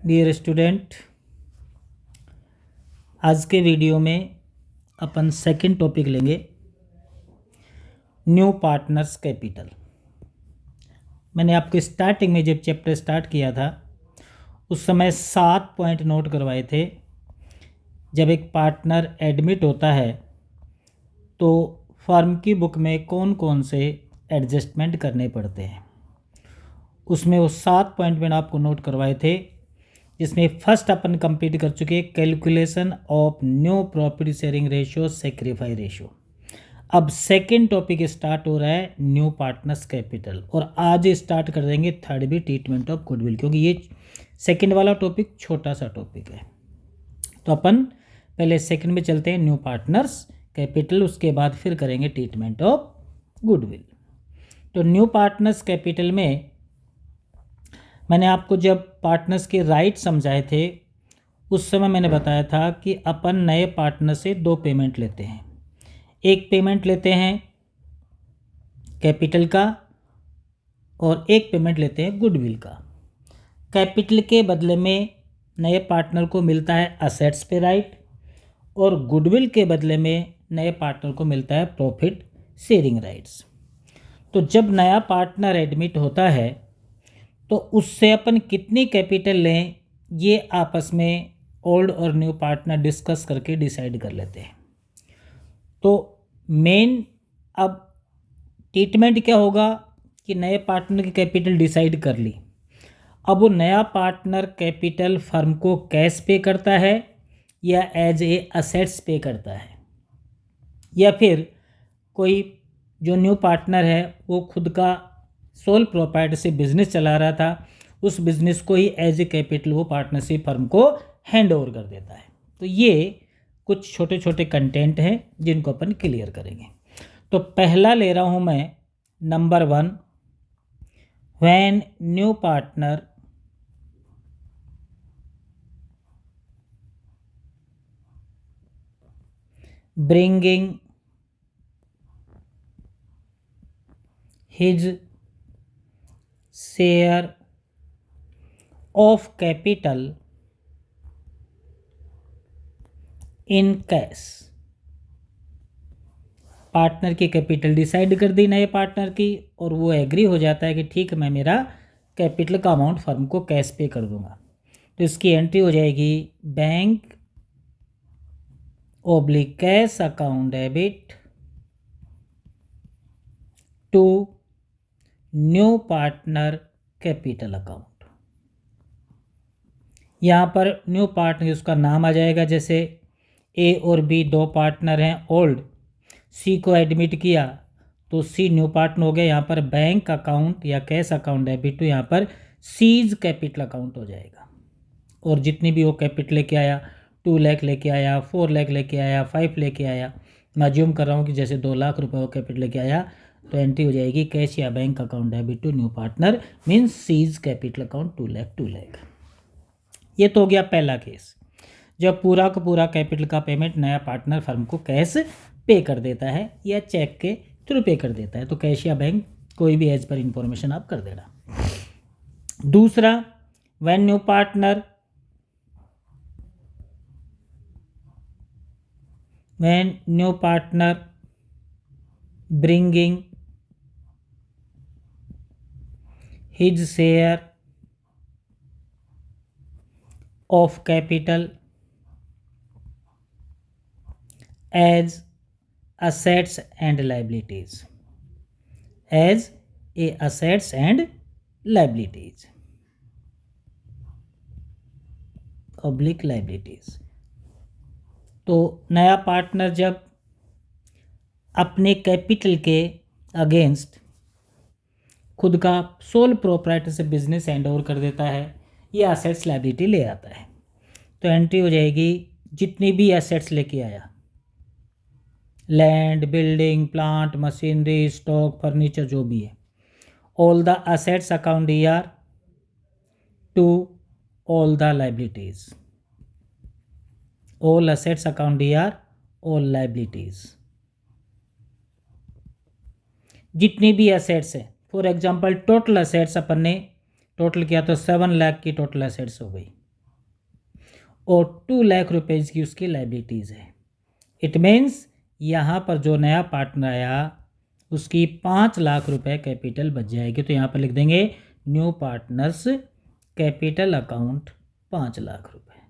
Dear student, आज के video में अपन सेकंड टॉपिक लेंगे न्यू पार्टनर्स कैपिटल। मैंने आपको स्टार्टिंग में जब चैप्टर स्टार्ट किया था उस समय 7 पॉइंट नोट करवाए थे। जब एक पार्टनर एडमिट होता है तो फर्म की बुक में कौन कौन से एडजस्टमेंट करने पड़ते हैं, उसमें वो 7 पॉइंट मैंने आपको नोट करवाए थे, जिसमें फर्स्ट अपन कंप्लीट कर चुके calculation of new profit sharing ratio sacrifice ratio. अब सेकंड टॉपिक स्टार्ट हो रहा है न्यू पार्टनर्स कैपिटल, और आज स्टार्ट कर देंगे थर्ड भी ट्रीटमेंट ऑफ गुडविल, क्योंकि ये सेकंड वाला टॉपिक छोटा सा टॉपिक है। तो अपन पहले सेकंड में चलते हैं न्यू पार्टनर्स कैपिटल, उसके बाद फिर करेंगे ट्रीटमेंट ऑफ गुडविल। तो न्यू पार्टनर्स कैपिटल में मैंने आपको जब पार्टनर्स के राइट समझाए थे उस समय मैंने बताया था कि अपन नए पार्टनर से 2 पेमेंट लेते हैं। एक पेमेंट लेते हैं कैपिटल का और एक पेमेंट लेते हैं गुडविल का। कैपिटल के बदले में नए पार्टनर को मिलता है असेट्स पे राइट, और गुडविल के बदले में नए पार्टनर को मिलता है प्रॉफिट शेयरिंग राइट्स। तो जब नया पार्टनर एडमिट होता है तो उससे अपन कितनी कैपिटल लें ये आपस में ओल्ड और न्यू पार्टनर डिस्कस करके डिसाइड कर लेते हैं। तो मेन अब ट्रीटमेंट क्या होगा कि नए पार्टनर की कैपिटल डिसाइड कर ली, अब वो नया पार्टनर कैपिटल फर्म को कैश पे करता है या एज ए असेट्स पे करता है, या फिर कोई जो न्यू पार्टनर है वो खुद का सोल प्रोप्राइटर से बिजनेस चला रहा था, उस बिजनेस को ही एज ए कैपिटल वो पार्टनरशिप फर्म को हैंड ओवर कर देता है। तो ये कुछ छोटे छोटे कंटेंट हैं जिनको अपन क्लियर करेंगे। तो पहला ले रहा हूँ मैं number 1, when new partner bringing his share of capital in cash। Partner की कैपिटल डिसाइड कर दी नए पार्टनर की, और वो एग्री हो जाता है कि ठीक है मैं मेरा कैपिटल का अमाउंट फर्म को कैश पे कर दूंगा। तो इसकी एंट्री हो जाएगी bank oblique cash account debit to new partner capital account. यहाँ पर न्यू पार्टनर उसका नाम आ जाएगा, जैसे ए और बी 2 पार्टनर हैं ओल्ड, सी को एडमिट किया तो सी न्यू पार्टनर हो गया। यहाँ पर बैंक अकाउंट या कैश अकाउंट डेबिट टू यहाँ पर सीज कैपिटल अकाउंट हो जाएगा, और जितनी भी वो कैपिटल लेके आया 2 लाख लेके आया, 4 लाख लेके आया, 5 लेके आया, मैं अज्यूम कर रहा हूँ कि जैसे 2 लाख रुपए वो कैपिटल लेके आया, तो एंट्री हो जाएगी कैश या bank account debit to new partner means sees capital account 2 lakh. ये तो हो गया पहला केस, जब पूरा का पूरा कैपिटल का पेमेंट नया पार्टनर फर्म को कैश पे कर देता है या चेक के थ्रू पे कर देता है। तो कैश या बैंक कोई भी एज पर इंफॉर्मेशन आप कर देना। दूसरा, when new partner bringing his share of capital as assets and liabilities, as a assets and liabilities oblique liabilities। तो नया पार्टनर जब अपने कैपिटल के अगेंस्ट खुद का सोल प्रोप्राइटर से बिजनेस हैंड ओवर कर देता है या असेट्स लायबिलिटी ले आता है, तो एंट्री हो जाएगी जितनी भी एसेट्स लेके आया, land, building, plant, machinery, stock, furniture जो भी है, all the assets account uh to all the liabilities, all assets account uh all liabilities. जितनी भी असेट्स है, फॉर एग्जांपल टोटल असेट्स अपन ने टोटल किया तो 7 लाख की टोटल असेट्स हो गई, और 2 लाख रुपीज़ की उसकी लाइबिलिटीज़ है। इट मीन्स यहाँ पर जो नया पार्टनर आया उसकी 5 लाख रुपए कैपिटल बच जाएगी। तो यहाँ पर लिख देंगे new partners capital account 5 lakh रुपए।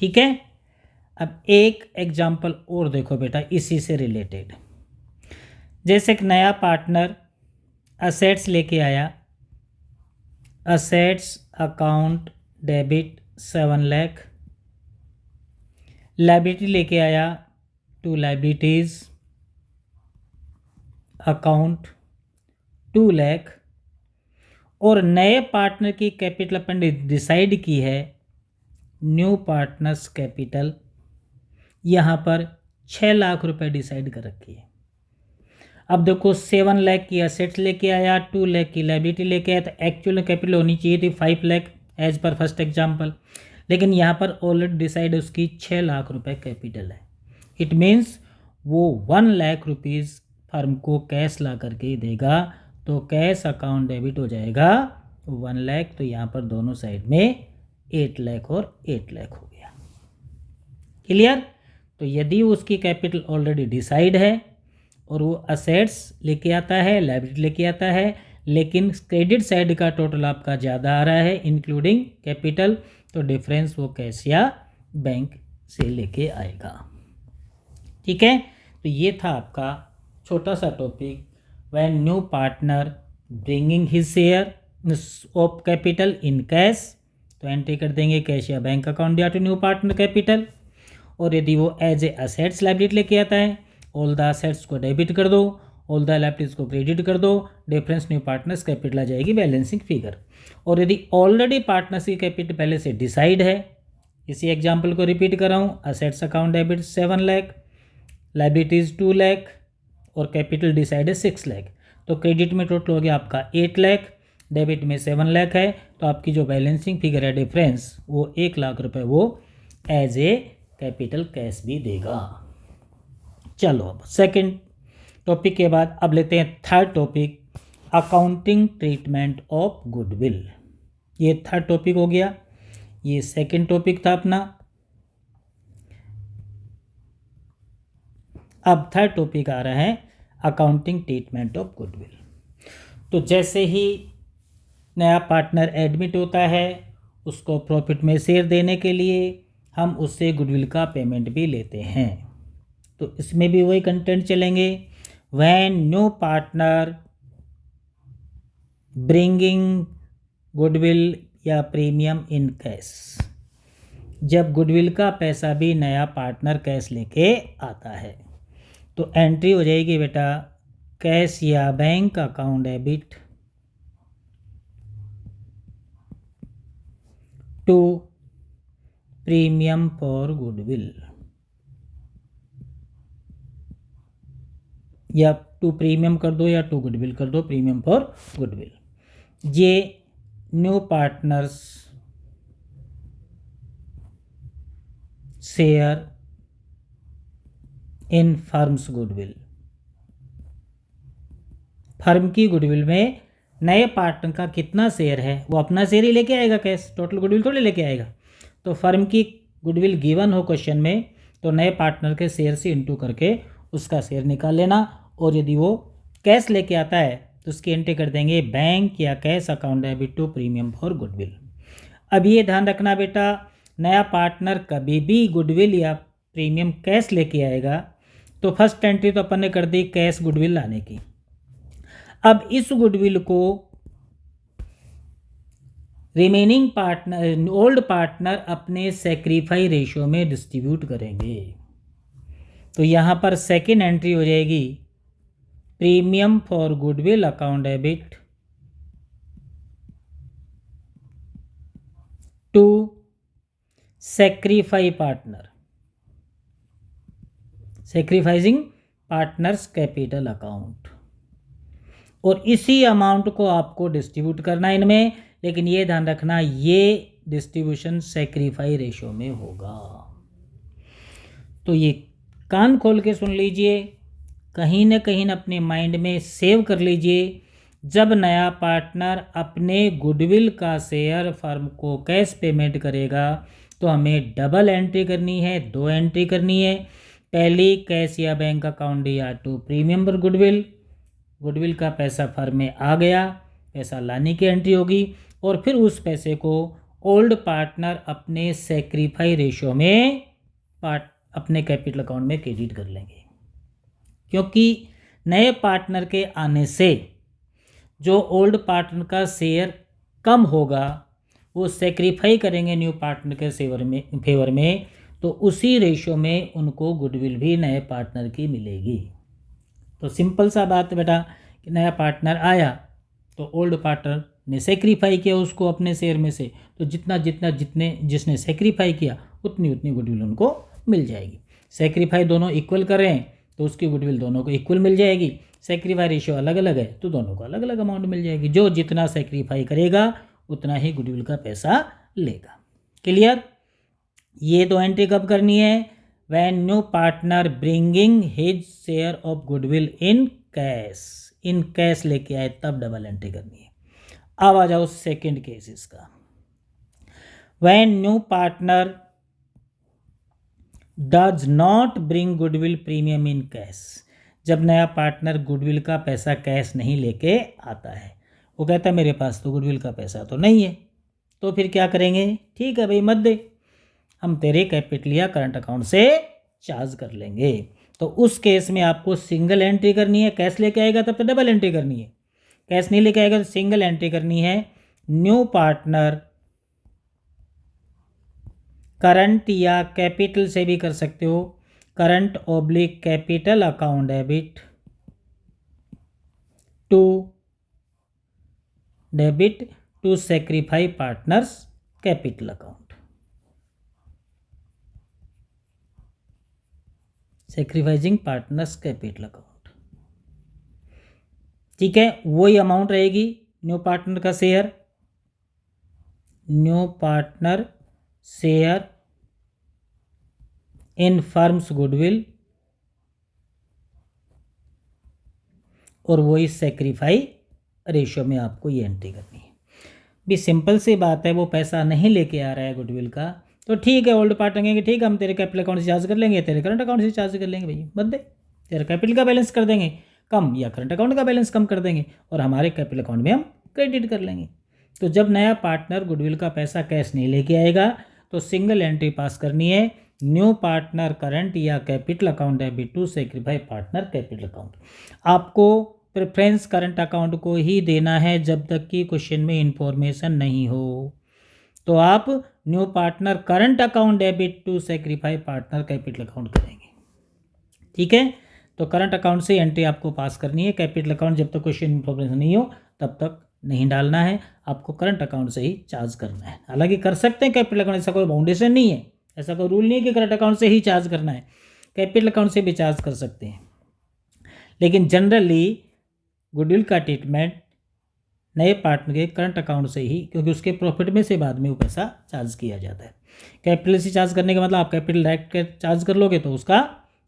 ठीक है। अब एक एग्जाम्पल और देखो बेटा इसी से रिलेटेड। जैसे एक नया पार्टनर असेट्स लेके आया, assets account debit 7 lakh, liability लेके आया 2 लाइबिलिटीज़ अकाउंट 2 लाख, और नए पार्टनर की कैपिटल अपन ने डिसाइड की है न्यू पार्टनर्स कैपिटल, यहाँ पर 6 लाख रुपए डिसाइड कर रखी है। अब देखो 7 लाख की असेट्स लेके आया, 2 लाख की लाइबिलिटी लेके आया, तो एक्चुअल कैपिटल होनी चाहिए थी 5 lakh as per first example, लेकिन यहाँ पर ऑलरेडी डिसाइड उसकी 6 लाख रुपए कैपिटल है। इट मीन्स वो 1 लाख रुपीज़ फर्म को कैश ला करके देगा, तो कैश अकाउंट डेबिट हो जाएगा 1 लाख, तो यहाँ पर दोनों साइड में 8 लाख और 8 लाख हो गया। क्लियर। तो यदि उसकी कैपिटल ऑलरेडी डिसाइड है और वो असेट्स लेके आता है, लायबिलिटी लेके आता है, लेकिन क्रेडिट साइड का टोटल आपका ज़्यादा आ रहा है इंक्लूडिंग कैपिटल, तो डिफरेंस वो कैश या बैंक से लेके आएगा। ठीक है। तो ये था आपका छोटा सा topic, when new partner bringing his share of capital in cash, तो एंट्री कर देंगे कैश या बैंक अकाउंट या टू न्यू पार्टनर कैपिटल। और यदि वो एज ए असेट्स लाइबिलिटी लेके आता है, ऑल द असेट्स को डेबिट कर दो, ऑल द लाइबिलिटीज को क्रेडिट कर दो, डिफरेंस न्यू पार्टनर्स कैपिटल आ जाएगी बैलेंसिंग फिगर। और यदि ऑलरेडी पार्टनर्स की कैपिटल पहले से डिसाइड है, इसी एग्जाम्पल को रिपीट कर रहा हूँ, assets account debit 7 lakh, liabilities 2 lakh और कैपिटल डिसाइड है 6 लाख, तो क्रेडिट में टोटल हो गया आपका 8 लाख, डेबिट में 7 लाख है, तो आपकी जो बैलेंसिंग फिगर है डिफरेंस वो 1 लाख रुपए वो एज ए कैपिटल कैश भी देगा। चलो अब सेकंड टॉपिक के बाद अब लेते हैं third topic, accounting treatment of goodwill. ये थर्ड टॉपिक हो गया, ये सेकंड टॉपिक था अपना। अब थर्ड टॉपिक आ रहा है अकाउंटिंग ट्रीटमेंट ऑफ गुडविल। तो जैसे ही नया पार्टनर एडमिट होता है, उसको प्रॉफिट में शेयर देने के लिए हम उससे गुडविल का पेमेंट भी लेते हैं। तो इसमें भी वही कंटेंट चलेंगे, when new partner bringing goodwill या प्रीमियम इन कैश, जब गुडविल का पैसा भी नया पार्टनर कैश लेके आता है, तो एंट्री हो जाएगी बेटा कैश या bank account debit to premium for goodwill, या टू प्रीमियम कर दो या टू गुडविल कर दो, प्रीमियम फॉर गुडविल। ये new partners share in firms goodwill, firm की गुडविल में नए पार्टनर का कितना शेयर है वो अपना शेयर ही लेके आएगा, कैश टोटल गुडविल थोड़ी लेके आएगा। तो फर्म की गुडविल गिवन हो क्वेश्चन में, तो नए पार्टनर के शेयर से इंटू करके उसका शेयर निकाल लेना, और यदि वो कैश लेके आता है तो उसकी एंट्री कर देंगे बैंक या cash account debit to premium for goodwill. अब ये ध्यान रखना बेटा, नया पार्टनर कभी भी गुडविल या प्रीमियम कैश लेके आएगा, तो फर्स्ट एंट्री तो अपन ने कर दी कैश गुडविल लाने की। अब इस गुडविल को रिमेनिंग पार्टनर ओल्ड पार्टनर अपने सेक्रीफाई रेशियो में डिस्ट्रीब्यूट करेंगे। तो यहाँ पर सेकेंड एंट्री हो जाएगी premium for goodwill account debit to sacrifice partner, sacrificing partners capital account, और इसी अमाउंट को आपको डिस्ट्रीब्यूट करना इनमें, लेकिन ये ध्यान रखना ये डिस्ट्रीब्यूशन सेक्रीफाई रेशियो में होगा। तो ये कान खोल के सुन लीजिए, कहीं न कहीं अपने माइंड में सेव कर लीजिए, जब नया पार्टनर अपने गुडविल का शेयर फर्म को कैश पेमेंट करेगा तो हमें डबल एंट्री करनी है, 2 एंट्री करनी है। पहली, कैश या बैंक अकाउंट या टू प्रीमियम पर गुडविल, गुडविल का पैसा फर्म में आ गया, पैसा लाने की एंट्री होगी और फिर उस पैसे को ओल्ड पार्टनर अपने सेक्रीफाई रेशियो में अपने कैपिटल अकाउंट में क्रेडिट कर लेंगे। क्योंकि नए पार्टनर के आने से जो ओल्ड पार्टनर का शेयर कम होगा वो सेक्रीफाई करेंगे न्यू पार्टनर के फेवर में, तो उसी रेशियो में उनको गुडविल भी नए पार्टनर की मिलेगी। तो सिंपल सा बात है बेटा कि नया पार्टनर आया तो ओल्ड पार्टनर ने सेक्रीफाई किया उसको अपने शेयर में से, तो जिसने सेक्रीफाई किया उतनी गुडविल उनको मिल जाएगी। सेक्रीफाई दोनों इक्वल करें तो उसकी गुडविल दोनों को इक्वल मिल जाएगी। सेक्रीफाई रेशियो अलग अलग है तो दोनों को अलग अलग अमाउंट मिल जाएगी। जो जितना सेक्रीफाई करेगा उतना ही गुडविल का पैसा लेगा। क्लियर? ये 2 एंट्री कब करनी है? When new partner bringing his share of goodwill in cash लेके आए तब डबल एंट्री करनी है। अब आ जाओ सेकेंड केस इसका। When new partner does not bring goodwill premium in cash, जब नया पार्टनर गुडविल का पैसा कैश नहीं लेके आता है, वो कहता है मेरे पास तो गुडविल का पैसा तो नहीं है, तो फिर क्या करेंगे? ठीक है भाई मत दे, हम तेरे कैपिटल या करंट अकाउंट से चार्ज कर लेंगे। तो उस केस में आपको सिंगल एंट्री करनी है। कैश लेके आएगा तब तो डबल एंट्री करनी है, कैश नहीं लेके आएगा तो सिंगल एंट्री करनी है। न्यू पार्टनर करंट या कैपिटल से भी कर सकते हो, current oblique capital account debit to sacrifice partners capital account, sacrificing partners capital account. ठीक है, वही अमाउंट रहेगी न्यू पार्टनर का share, new partner share in firms goodwill, और वही सेक्रीफाई रेशियो में आपको ये एंट्री करनी है। भी सिंपल सी बात है, वो पैसा नहीं लेके आ रहा है गुडविल का, तो ठीक है ओल्ड पार्टनर कहेंगे ठीक है हम तेरे कैपिटल अकाउंट से चार्ज कर लेंगे, तेरे करंट अकाउंट से चार्ज कर लेंगे भैया, बंदे तेरे कैपिटल का बैलेंस कर देंगे कम या करंट अकाउंट का बैलेंस कम कर देंगे और हमारे कैपिटल अकाउंट में हम क्रेडिट कर लेंगे। तो जब नया पार्टनर गुडविल का पैसा कैश नहीं लेके आएगा तो सिंगल एंट्री पास करनी है, न्यू पार्टनर करंट या capital account debit to sacrifice partner capital account. आपको प्रेफरेंस करंट अकाउंट को ही देना है जब तक कि क्वेश्चन में इंफॉर्मेशन नहीं हो। तो आप new partner current account debit to sacrifice partner capital account करेंगे। ठीक है, तो करंट अकाउंट से एंट्री आपको पास करनी है, कैपिटल अकाउंट जब तक क्वेश्चन इंफॉर्मेशन नहीं हो तब तक नहीं डालना है, आपको करंट अकाउंट से ही चार्ज करना है। हालांकि कर सकते हैं कैपिटल अकाउंट, ऐसा कोई बाउंडेशन नहीं है, ऐसा कोई रूल नहीं है कि करंट अकाउंट से ही चार्ज करना है, कैपिटल अकाउंट से भी चार्ज कर सकते हैं। लेकिन जनरली गुडविल का ट्रीटमेंट नए पार्टनर के करंट अकाउंट से ही, क्योंकि उसके प्रॉफिट में से बाद में वो पैसा चार्ज किया जाता है। कैपिटल से चार्ज करने का मतलब आप कैपिटल डायरेक्ट चार्ज कर लोगे तो उसका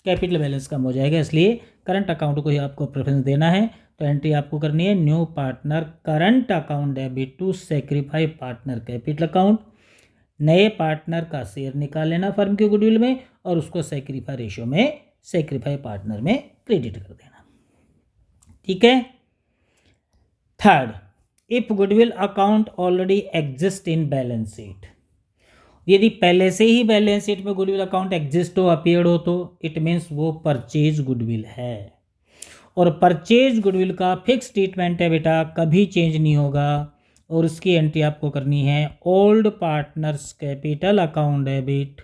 कैपिटल बैलेंस कम हो जाएगा, इसलिए करंट अकाउंट को ही आपको प्रेफरेंस देना है। तो एंट्री आपको करनी है new partner current account debit to sacrifice partner capital account. नए पार्टनर का शेयर निकाल लेना फर्म के गुडविल में और उसको सेक्रीफाई रेशियो में सेक्रीफाई पार्टनर में क्रेडिट कर देना। ठीक है। Third, if goodwill account already exist in balance sheet, यदि पहले से ही बैलेंस शीट में गुडविल अकाउंट एग्जिस्ट हो, अपीयर्ड हो, तो इट मीन्स वो परचेज गुडविल है। और परचेज गुडविल का फिक्स ट्रीटमेंट है बेटा, कभी चेंज नहीं होगा। और उसकी एंट्री आपको करनी है old partners capital account debit,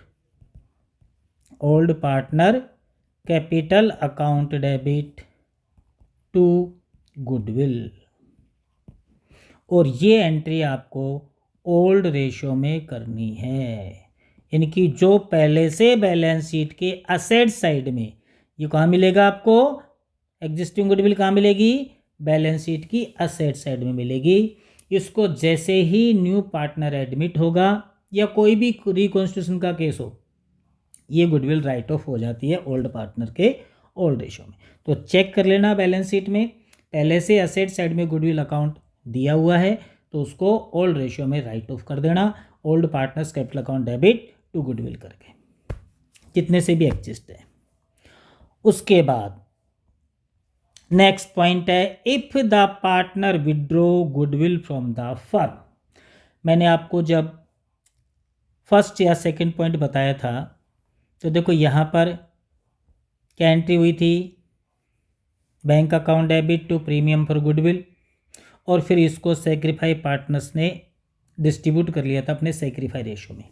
old partner capital account debit to goodwill. और ये एंट्री आपको ओल्ड रेशियो में करनी है, इनकी जो पहले से बैलेंस शीट के असेट साइड में, ये कहाँ मिलेगा आपको, एग्जिस्टिंग गुडविल कहाँ मिलेगी, बैलेंस शीट की असेट साइड में मिलेगी। इसको जैसे ही न्यू पार्टनर एडमिट होगा या कोई भी रिकॉन्स्टिट्यूशन का केस हो, ये गुडविल राइट ऑफ हो जाती है ओल्ड पार्टनर के ओल्ड रेशियो में। तो चेक कर लेना बैलेंस शीट में पहले से असेट साइड में गुडविल अकाउंट दिया हुआ है तो उसको ओल्ड रेशियो में राइट ऑफ कर देना, old partners capital account debit to goodwill करके, कितने से भी एग्जिस्ट है। उसके बाद नेक्स्ट पॉइंट है if the partner withdraw goodwill from the firm. मैंने आपको जब फर्स्ट या सेकंड पॉइंट बताया था तो देखो यहाँ पर क्या एंट्री हुई थी, bank account debit to premium for goodwill, और फिर इसको सेक्रीफाई पार्टनर्स ने डिस्ट्रीब्यूट कर लिया था अपने सेक्रीफाई रेशियो में।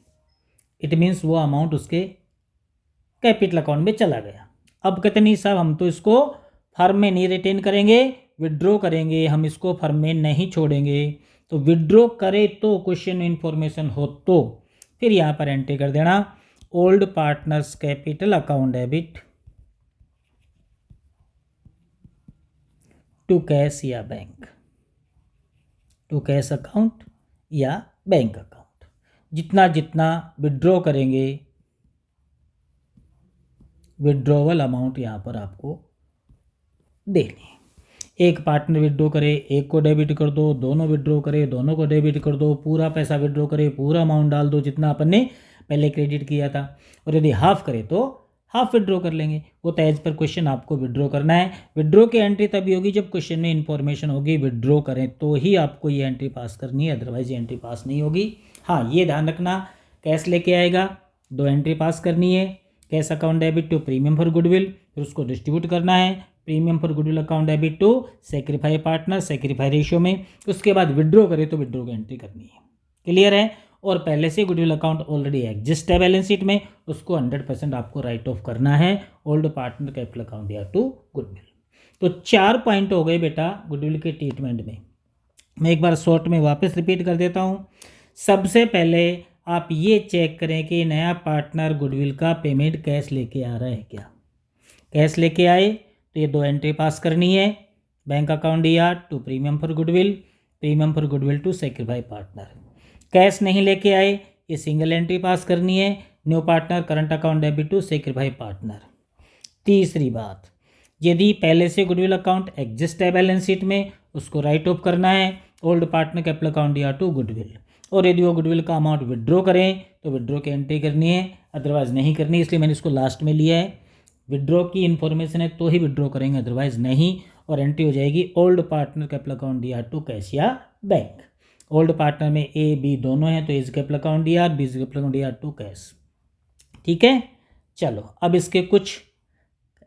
इट मीन्स वो अमाउंट उसके कैपिटल अकाउंट में चला गया। अब कहते नहीं साहब हम तो इसको फर्म में नहीं रिटेन करेंगे, विड्रॉ करेंगे, हम इसको फर्म में नहीं छोड़ेंगे। तो विड्रॉ करे तो क्वेश्चन में इंफॉर्मेशन हो तो फिर यहाँ पर एंट्री कर देना old partners capital account debit to cash या बैंक, टू कैश अकाउंट या बैंक अकाउंट। जितना जितना विड्रॉ करेंगे विड्रॉवल अमाउंट यहाँ पर आपको देनी। एक पार्टनर विड्रॉ करे एक को डेबिट कर दो, दोनों विड्रॉ करे दोनों को डेबिट कर दो, पूरा पैसा विड्रॉ करे पूरा अमाउंट डाल दो जितना अपन ने पहले क्रेडिट किया था, और यदि हाफ करे तो हाफ विड्रॉ कर लेंगे। वो तो एज पर क्वेश्चन आपको विड्रॉ करना है। विड्रॉ की एंट्री तभी होगी जब क्वेश्चन में इंफॉर्मेशन होगी विड्रॉ करें तो ही आपको ये एंट्री पास करनी है, अदरवाइज ये एंट्री पास नहीं होगी। हाँ ये ध्यान रखना कैश लेके आएगा, 2 एंट्री पास करनी है, cash account debit to premium for goodwill, फिर उसको डिस्ट्रीब्यूट करना है premium for goodwill account debit to sacrifice partner sacrifice ratio में। उसके बाद विड्रॉ करे तो विड्रॉ की एंट्री करनी है। क्लियर है। और पहले से गुडविल अकाउंट ऑलरेडी एग्जिस्ट है बैलेंस शीट में, उसको 100% आपको राइट ऑफ करना है ओल्ड पार्टनर कैपिटल अकाउंट या टू गुडविल। तो 4 पॉइंट हो गए बेटा गुडविल के ट्रीटमेंट में। मैं एक बार शॉर्ट में वापस रिपीट कर देता हूँ। सबसे पहले आप ये चेक करें कि नया पार्टनर गुडविल का पेमेंट कैश लेके आ रहा है क्या। कैश लेके आए तो ये 2 एंट्री पास करनी है, bank account uh to premium for goodwill to sacrifice partner. Cash नहीं लेके आए ये सिंगल एंट्री पास करनी है, new partner current account debit to sacrifice partner. तीसरी बात, यदि पहले से गुडविल अकाउंट एग्जिस्ट है बैलेंस शीट में उसको राइट ऑफ करना है ओल्ड पार्टनर कैपिटल अकाउंट या टू गुडविल। और यदि वो गुडविल का अमाउंट विड्रॉ करें तो विड्रॉ की एंट्री करनी है, अदरवाइज नहीं करनी, इसलिए मैंने इसको लास्ट में लिया है। विड्रॉ की इन्फॉर्मेशन है तो ही विड्रॉ करेंगे, अदरवाइज नहीं। और एंट्री हो जाएगी ओल्ड पार्टनर कैपिटल अकाउंट या टू कैश या बैंक। ओल्ड पार्टनर में ए बी दोनों हैं तो इज कैपिटल अकाउंट या बी कैपिटल अकाउंट या टू कैश। ठीक है। चलो अब इसके कुछ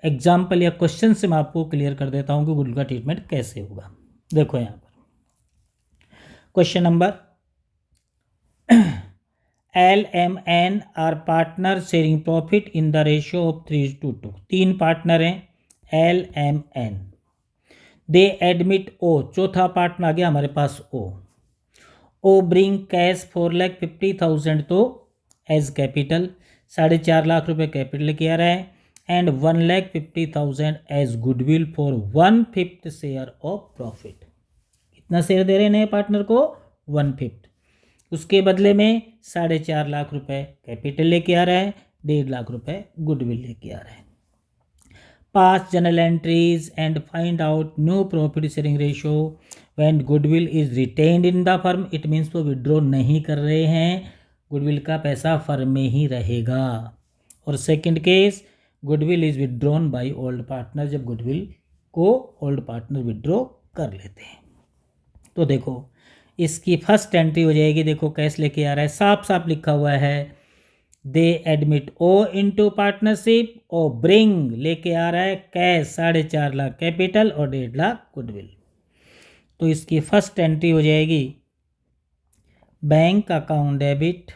एग्जाम्पल या क्वेश्चन से मैं आपको क्लियर कर देता हूँ कि गुडविल का ट्रीटमेंट कैसे होगा। देखो यहाँ पर question number LMN are partner sharing profit in the ratio of 3:2। 3 partner हैं LMN, दे एडमिट O, चौथा पार्टनर आ गया हमारे पास O ब्रिंग कैश 4,50,000 तो एज कैपिटल, 4.5 लाख रुपए कैपिटल लेके आ रहा है, and 1,50,000 as goodwill for 1/5 share of profit. कितना शेयर दे रहे हैं नए पार्टनर को 1/5, उसके बदले में 4.5 लाख रुपए कैपिटल लेके आ रहा है, 1.5 लाख रुपए गुडविल लेके आ रहा है। Pass general entries and find out new profit sharing ratio when goodwill is retained in the firm. It means वो विड्रॉ नहीं कर रहे हैं, गुडविल का पैसा फर्म में ही रहेगा। और second case goodwill is withdrawn by old partner, जब गुडविल को ओल्ड पार्टनर विड्रॉ कर लेते हैं। तो देखो इसकी फर्स्ट एंट्री हो जाएगी, देखो कैश लेके आ रहा है, साफ साफ लिखा हुआ है दे admit O into partnership, O bring लेके आ रहा है कैश 4.5 लाख कैपिटल और 1.5 लाख गुडविल। तो इसकी फर्स्ट एंट्री हो जाएगी बैंक अकाउंट डेबिट,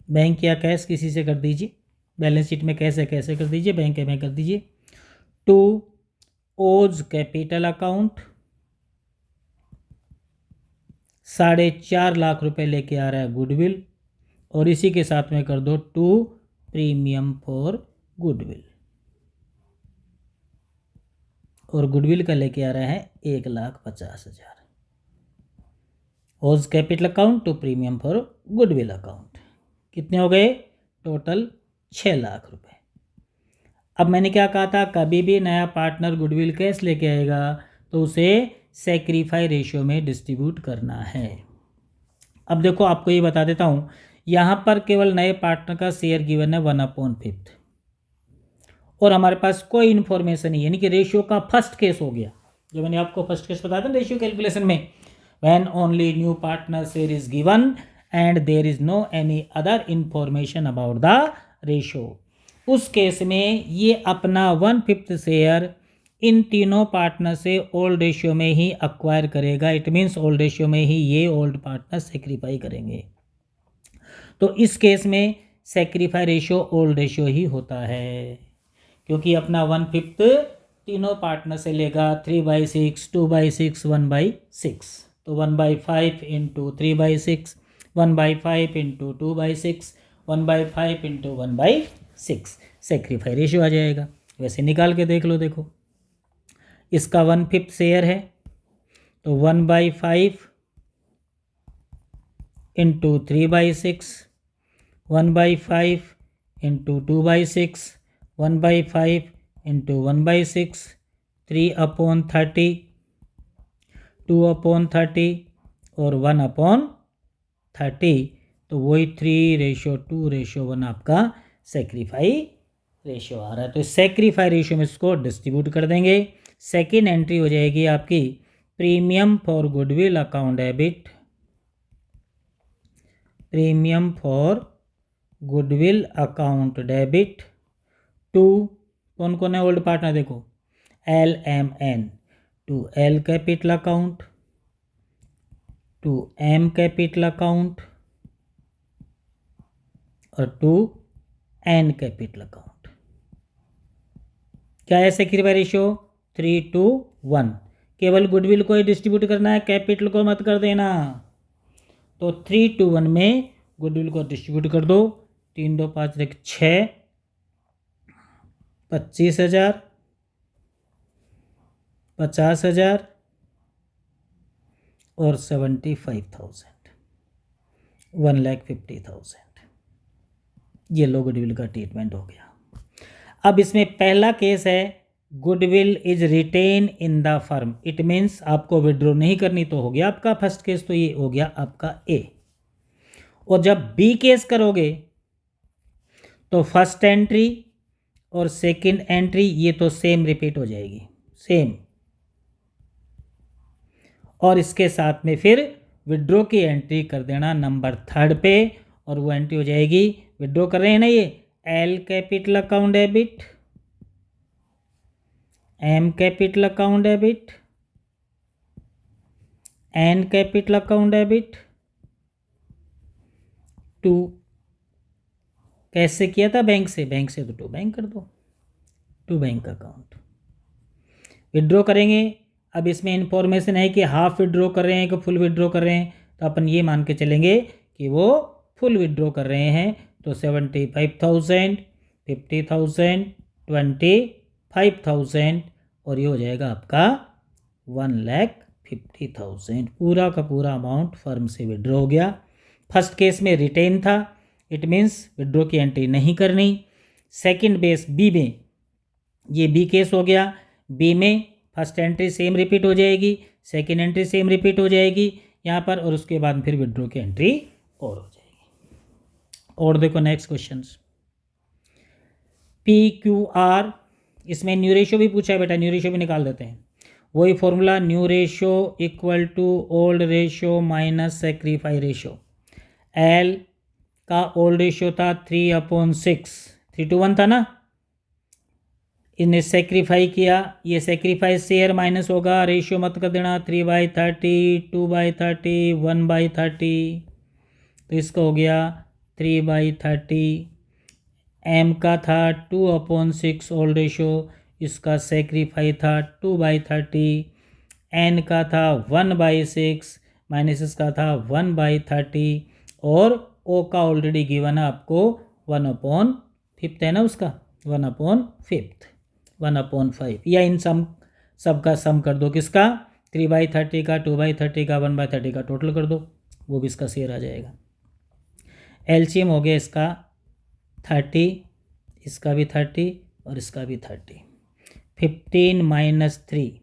बैंक या कैश किसी से कर दीजिए, बैलेंस शीट में कैश है कैसे कर दीजिए, बैंक है बैंक कर दीजिए, टू ओज कैपिटल अकाउंट 4.5 लाख रुपए लेके आ रहा है गुडविल, और इसी के साथ में कर दो टू प्रीमियम फॉर गुडविल, और गुडविल का लेके आ रहा है 1,50,000। O's capital account to premium for goodwill account कितने हो गए टोटल 6 लाख रुपए। अब मैंने क्या कहा था, कभी भी नया पार्टनर गुडविल कैश लेके आएगा तो उसे सेक्रीफाई रेशियो में डिस्ट्रीब्यूट करना है। अब देखो आपको ये बता देता हूँ, यहाँ पर केवल नए पार्टनर का शेयर गिवन है 1/5 और हमारे पास कोई इन्फॉर्मेशन नहीं, यानी कि रेशियो का फर्स्ट केस हो गया। जो मैंने आपको फर्स्ट केस बताया था रेशियो कैलकुलेशन में, when only new partner share is given and there is no any other information about the ratio, उस केस में ये अपना 1/5 शेयर इन तीनों पार्टनर से ओल्ड रेशियो में ही अक्वायर करेगा। इट मीन्स ओल्ड रेशियो में ही ये ओल्ड पार्टनर सेक्रीफाई करेंगे। तो इस केस में सेक्रीफाई रेशियो ओल्ड रेशियो ही होता है, क्योंकि अपना 1/5 तीनों पार्टनर से लेगा 3/6, 2/6, 1/6। तो 1/5 into 3/6, 1/5 into 2/6, 1/5 into 1/6 sacrifice ratio आ जाएगा। वैसे निकाल के देख लो, देखो इसका 1/5 शेयर है तो 1/5 इंटू 3/6, 1/5 इंटू 2/6, 1/5 इंटू 1/6, 3/30, 2/30 और 1/30। तो वही 3:2:1 आपका सेक्रीफाई रेशियो आ रहा है। तो सेक्रीफाई रेशियो में इसको डिस्ट्रीब्यूट कर देंगे। सेकेंड एंट्री हो जाएगी आपकी premium for goodwill account debit, premium for goodwill account debit to कौन कौन है ओल्ड पार्टनर, देखो LMN, to L capital account, to M capital account और टू N कैपिटल अकाउंट। क्या है सेक्रीफाई रेशियो? 3:1। केवल गुडविल को ही डिस्ट्रीब्यूट करना है, कैपिटल को मत कर देना। तो 3:1 में गुडविल को डिस्ट्रीब्यूट कर दो। 3 2 5 6, 25,000, 50,000 और 75,000, 1,50,000। ये लो गुडविल का ट्रीटमेंट हो गया। अब इसमें पहला केस है goodwill is retain in the firm, it means आपको विड्रॉ नहीं करनी, तो हो गया आपका फर्स्ट केस, तो ये हो गया आपका ए। और जब बी केस करोगे तो फर्स्ट एंट्री और सेकंड एंट्री ये तो सेम रिपीट हो जाएगी, सेम। और इसके साथ में फिर विड्रॉ की एंट्री कर देना नंबर 3 पे, और वो एंट्री हो जाएगी, विड्रॉ कर रहे हैं ना ये, L capital account debit, M capital account debit, N capital account debit to, कैसे किया था? बैंक से, बैंक से तो टू बैंक कर दो, टू बैंक अकाउंट। विड्रॉ करेंगे, अब इसमें इंफॉर्मेशन है कि हाफ विड्रॉ कर रहे हैं कि फुल विड्रॉ कर रहे हैं, तो अपन ये मान के चलेंगे कि वो फुल विड्रॉ कर रहे हैं। तो 75,000, 50,000, 25,000 और ये हो जाएगा आपका 1,50,000। पूरा का पूरा अमाउंट फर्म से विड्रॉ हो गया। फर्स्ट केस में रिटेन था, इट मीन्स विड्रॉ की एंट्री नहीं करनी। सेकंड बेस बी में, ये बी केस हो गया, बी में फर्स्ट एंट्री सेम रिपीट हो जाएगी, सेकंड एंट्री सेम रिपीट हो जाएगी यहाँ पर, और उसके बाद फिर विड्रॉ की एंट्री और हो जाएगी। और देखो नेक्स्ट क्वेश्चन, PQR, इसमें न्यू रेशियो भी पूछा है बेटा, न्यू रेशियो भी निकाल देते हैं। वही formula, new ratio equal to old ratio minus sacrifice ratio. L का ओल्ड रेशियो था 3/6, 3:1 था ना, इन्हें सेक्रीफाई किया, ये सेक्रीफाई शेयर माइनस होगा, रेशियो मत कर देना, 3/30, 2/30, 1/30, तो इसका हो गया 3/30। एम का था 2/6 ओल्ड रेशियो, इसका सेक्रीफाई था 2/30। एन का था 1/6 माइनस इसका था 1/30, और ओ का ऑलरेडी गिवन है आपको 1/5 है ना, उसका 1/5, 1/5, या इन सब का सम कर दो, किसका? 3/30 का, 2/30 का, 1/30 का टोटल कर दो, वो भी इसका शेयर आ जाएगा। एलसीएम हो गया इसका 30, इसका भी 30 और इसका भी 30। 15 - 3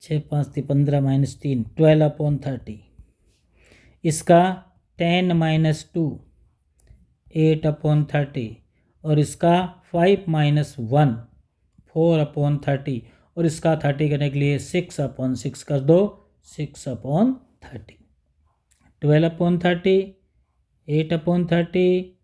6 5 3 15 -3 12/30। इसका 10 - 2 8/30 और इसका 5 - 1 4/30 और इसका 30 करने के लिए 6/6 कर दो 6/30। 12/30 8/30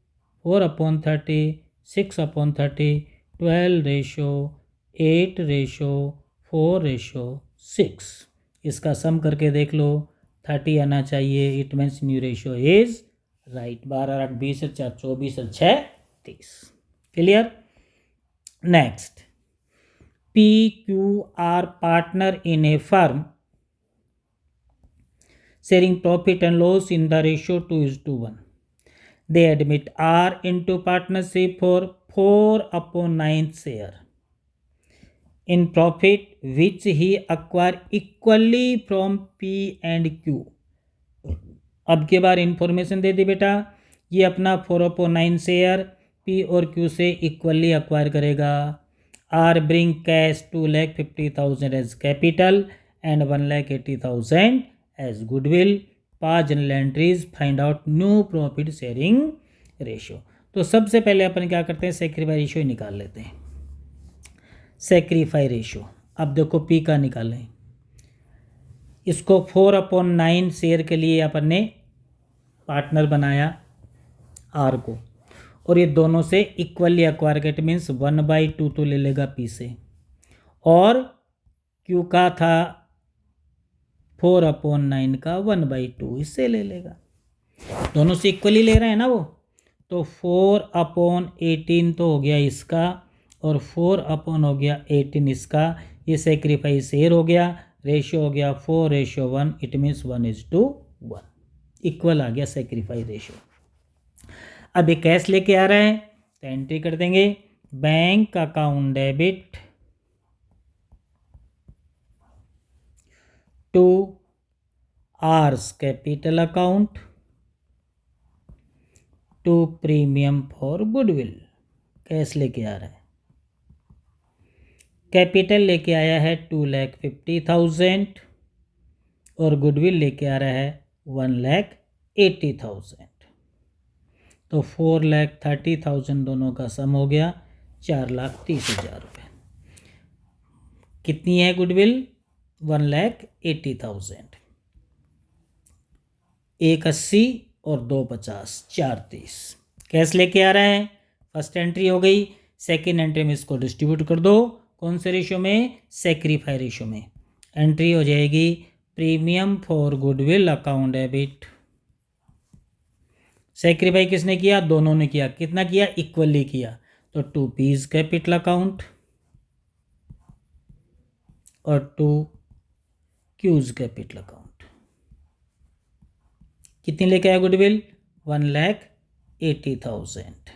4/30 6/30 12:8:4:6। इसका सम करके देख लो 30 आना चाहिए। It means new ratio is right. 12 8 20 4 24 और 6 30। Clear. Next, PQR partner in A firm sharing profit and loss in the ratio 2:1. They admit R into partnership for 4/9 share in profit which he acquire equally from P and Q. अब के बार information दे दी बेटा, ये अपना 4/9 share P और Q से equally acquire करेगा। R bring cash 2,50,000 as capital and 1,80,000 as goodwill. पांच general entries, find out new profit sharing ratio. तो सबसे पहले अपन क्या करते हैं, सेक्रीफाई रेशियो निकाल लेते हैं। सेक्रीफाई रेशियो अब देखो पी का निकालें। इसको 4/9 शेयर के लिए अपन ने पार्टनर बनाया आर को, और ये दोनों से इक्वली अक्वायर करते, मीन्स 1/2 तो ले लेगा पी से, और क्यू का था 4/9 का 1/2 इससे ले लेगा। दोनों से इक्वली ले रहे हैं ना वो, तो 4/18 तो हो गया इसका और 4 हो गया 18 इसका। ये सेक्रीफाइस शेयर हो गया, रेशियो हो गया 4:1। इट मीन्स 1:1 इक्वल आ गया सेक्रीफाइस रेशियो। अब ये कैश लेके आ रहा है तो एंट्री कर देंगे, bank account debit to R's capital account to premium for goodwill. Cash लेके आ रहा है, कैपिटल लेके आया है 2,50,000 और गुडविल लेके आ रहा है 1,80,000। तो 4,30,000 दोनों का सम हो गया 4,30,000 रुपये। कितनी है गुडविल? 1,80,000। 1,80 और 2,50 4,30। कैश लेके आ रहा है, फर्स्ट एंट्री हो गई। सेकेंड एंट्री में इसको डिस्ट्रीब्यूट कर दो, कौन से रेशियो में? सेक्रीफाई रेशियो में। एंट्री हो जाएगी premium for goodwill account debit. Sacrifice किसने किया? दोनों ने किया। कितना किया? इक्वली किया। तो 2 पीस कैपिटल अकाउंट और 2 क्यूज कैपिटल अकाउंट। कितनी लेके आया गुडविल? 1,80,000।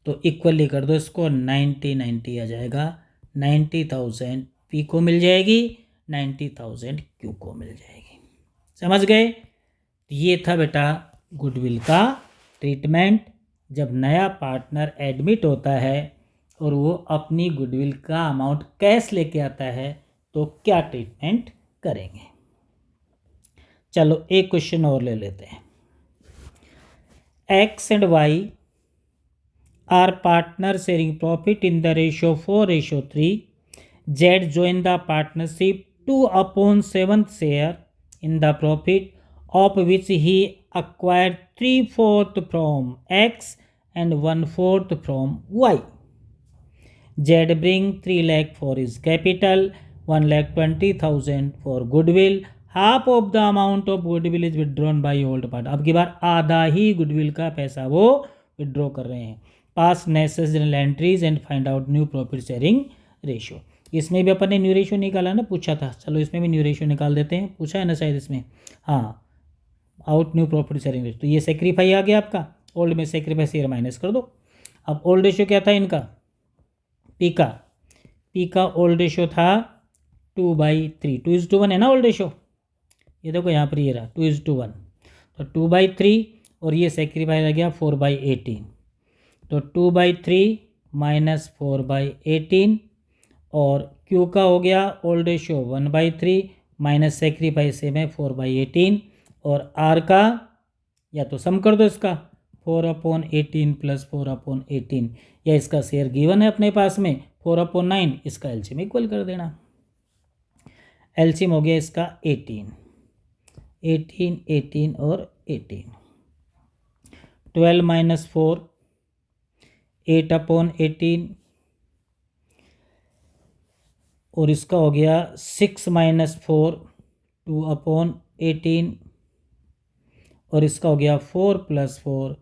तो इक्वली कर दो इसको, 90 आ जाएगा। 90,000 पी को मिल जाएगी, 90,000 क्यू को मिल जाएगी। समझ गए? ये था बेटा गुडविल का ट्रीटमेंट। जब नया पार्टनर एडमिट होता है और वो अपनी गुडविल का अमाउंट कैश लेके आता है तो क्या ट्रीटमेंट करेंगे। चलो एक क्वेश्चन और ले लेते हैं। X and Y are partner sharing profit in the ratio 4:3। Z join the partnership 2/7 share in the profit of which he acquired 3/4 from X and 1/4 from Y. Z bring 3 lakh for his capital, 1,20,000 for goodwill. Half of the amount of goodwill is withdrawn by old part. अब की बार आधा ही goodwill का पैसा वो withdraw कर रहे हैं। पास necessary entries and find out new profit sharing ratio. इसमें भी अपन ने न्यू रेशियो निकाला ना, पूछा था। चलो इसमें भी न्यू रेशियो निकाल देते हैं, पूछा है ना शायद इसमें। हाँ, out new profit sharing ratio. तो ये सेक्रीफाई आ गया आपका, ओल्ड में सेक्रीफाई शेयर माइनस कर दो। अब ओल्ड रेशियो क्या था इनका? पी का ओल्ड रेशियो था 2/3। 2:1 है ना ओल्ड रेशियो। ये देखो यहाँ पर ये रहा 2:1। तो 2/3 और ये सेक्रीफाई आ गया 4/18। तो 2/3 - 4/18 और क्यू का हो गया old ratio 1/3 minus sacrifice same है 4/18 और आर का या तो सम कर दो इसका 4/18 प्लस 4/18 या इसका शेयर गिवन है अपने पास में 4/9 इसका एलसीएम इक्वल कर देना। एलसीएम हो गया इसका 18 और 18 12 माइनस 4 8/18 और इसका हो गया 6 माइनस 4 2/18 और इसका हो गया 4 प्लस 4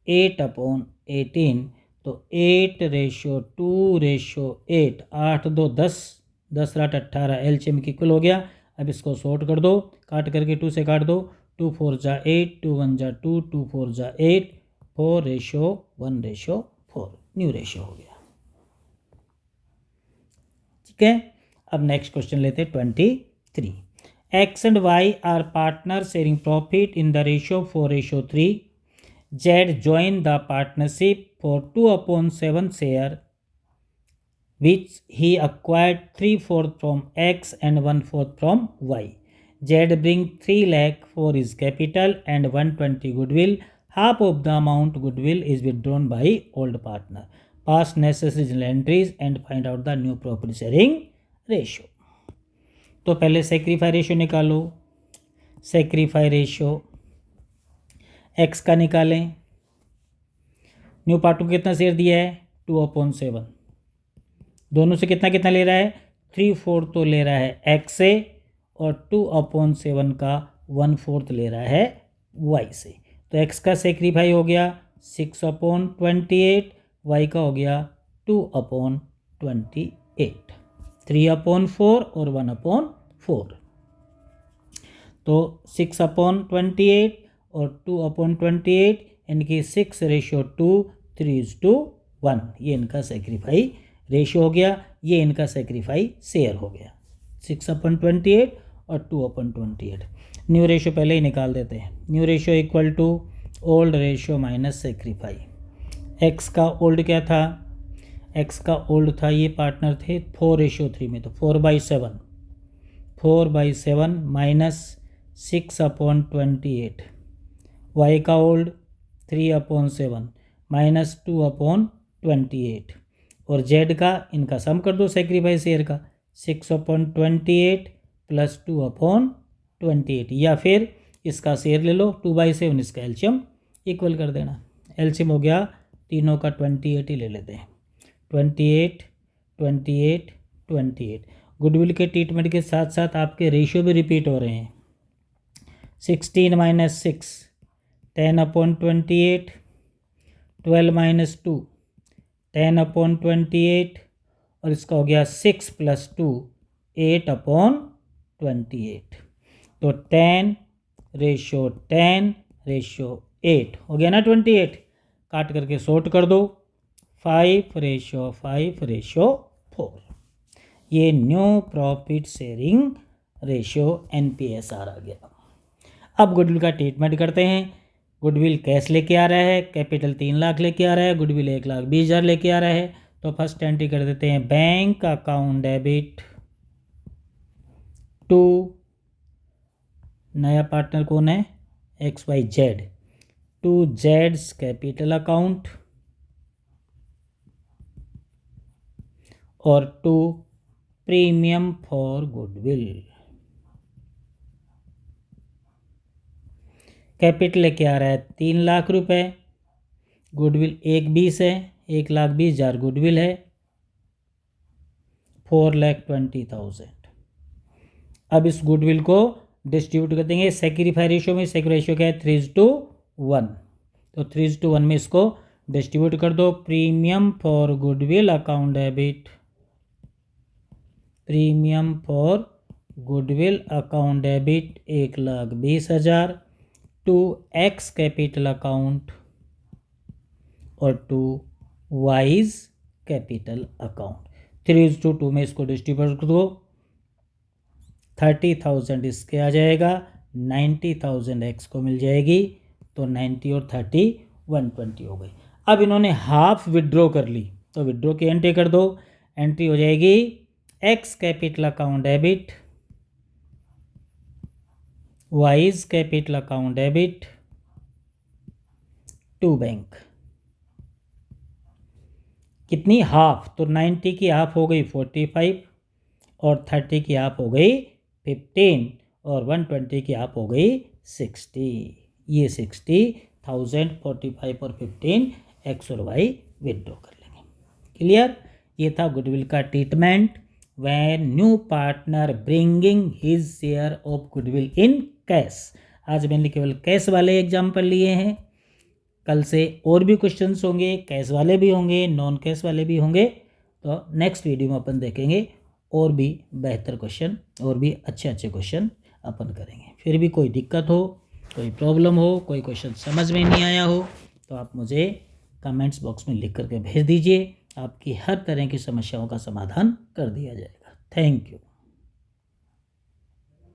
8/18 तो 8:2:8 8 2 10 10 8 18 एलसीएम की इक्वल हो गया। अब इसको सॉर्ट कर दो, काट करके 2 से काट दो 2 4 जा 8 2 1 जा 2 2 4 जा 8 4:1:4 न्यू रेशियो हो गया। ठीक है, अब नेक्स्ट क्वेश्चन लेते हैं 23। X and Y are partners sharing profit in the ratio 4:3. Z joined the partnership for 2/7 share, which he acquired 3/4 from X and 1/4 from Y. Z bring 3 lakh for his capital and 120 goodwill. Half of the amount goodwill is withdrawn by old partner. Pass necessary journal entries and find out the new profit sharing ratio. तो पहले sacrifice ratio निकालो। Sacrifice ratio x का निकालें। New part को कितना share दिया है 2/7 दोनों से कितना कितना ले रहा है 3/4 तो ले रहा है एक्स से और 2/7 का 1/4 ले रहा है वाई से। तो एक्स का सेक्रीफाई हो गया 6/28 वाई का हो गया 2/28 3/4 और 1/4 तो 6/28 और 2/28 इनकी 6:2 3:1 ये इनका सेक्रीफाई रेशियो हो गया। ये इनका सेक्रीफाई शेयर हो गया 6/28 और 2/28। न्यू रेशियो पहले ही निकाल देते हैं। New ratio equal to old ratio minus sacrifice. X का ओल्ड क्या था एक्स का ओल्ड था ये पार्टनर थे 4:3 में तो 4/7 माइनस 6/28 वाई का ओल्ड 3/7 माइनस 2/28 और जेड का इनका सम कर दो सेक्रीफाइस शेयर का 6/28 प्लस 2/28 या फिर इसका शेयर ले लो 2/7 इसका एलसीएम इक्वल कर देना। एलसीएम हो गया तीनों का 28 ही ले लेते हैं 28 28 28। गुडविल के ट्रीटमेंट के साथ साथ आपके रेशियो भी रिपीट हो रहे हैं 16 माइनस 6 10/28 12 माइनस 2 10/28 और इसका हो गया 6 प्लस 2 8/28 तो 10:8 हो गया ना 28 काट करके सॉर्ट कर दो 5:4 ये new profit sharing ratio NPSR आ गया। अब गुडविल का ट्रीटमेंट करते हैं। गुडविल कैश लेके आ रहा है कैपिटल 3 लाख लेके आ रहा है गुडविल 1,20,000 लेके आ रहा है तो फर्स्ट एंट्री कर देते हैं बैंक अकाउंट डेबिट टू नया पार्टनर कौन है XYZ टू जेड्स कैपिटल अकाउंट और to premium for goodwill. Capital लेके आ रहा है 3 लाख रुपए गुडविल 1,20 है 1,20,000 गुडविल है 4,20,000। अब इस गुडविल को डिस्ट्रीब्यूट कर देंगे सेक्रीफाई रेशियो में। सेक्रीफाई रेशियो क्या है 3:1 तो 3:1 में इसको डिस्ट्रीब्यूट कर दो। Premium for goodwill account debit premium for goodwill account debit 1,20,000 to X capital account और टू वाइज कैपिटल अकाउंट 3:2 में इसको डिस्ट्रीब्यूट कर दो 30,000 इसके आ जाएगा 90,000 एक्स को मिल जाएगी तो 90 और 30 120 हो गई। अब इन्होंने हाफ विड्रॉ कर ली तो विड्रॉ की एंट्री कर दो। एंट्री हो जाएगी X capital account debit, Y's capital account debit to bank. कितनी? हाफ। तो 90 की हाफ हो गई 45 और 30 की हाफ हो गई 15 और 120 की हाफ हो गई 60। ये 60,000 45 और 15 एक्स और वाई विदड्रॉ कर लेंगे। क्लियर? ये था गुडविल का treatment when new partner bringing his share of goodwill in cash. आज मैंने केवल कैश वाले एग्जाम्पल लिए हैं, कल से और भी क्वेश्चंस होंगे, कैश वाले भी होंगे, नॉन कैश वाले भी होंगे। तो नेक्स्ट वीडियो में अपन देखेंगे और भी बेहतर क्वेश्चन और भी अच्छे अच्छे क्वेश्चन अपन करेंगे। फिर भी कोई दिक्कत हो, कोई प्रॉब्लम हो, कोई क्वेश्चन समझ में नहीं आया हो तो आप मुझे कमेंट्स बॉक्स में लिख करके भेज दीजिए। आपकी हर तरह की समस्याओं का समाधान कर दिया जाएगा। Thank you.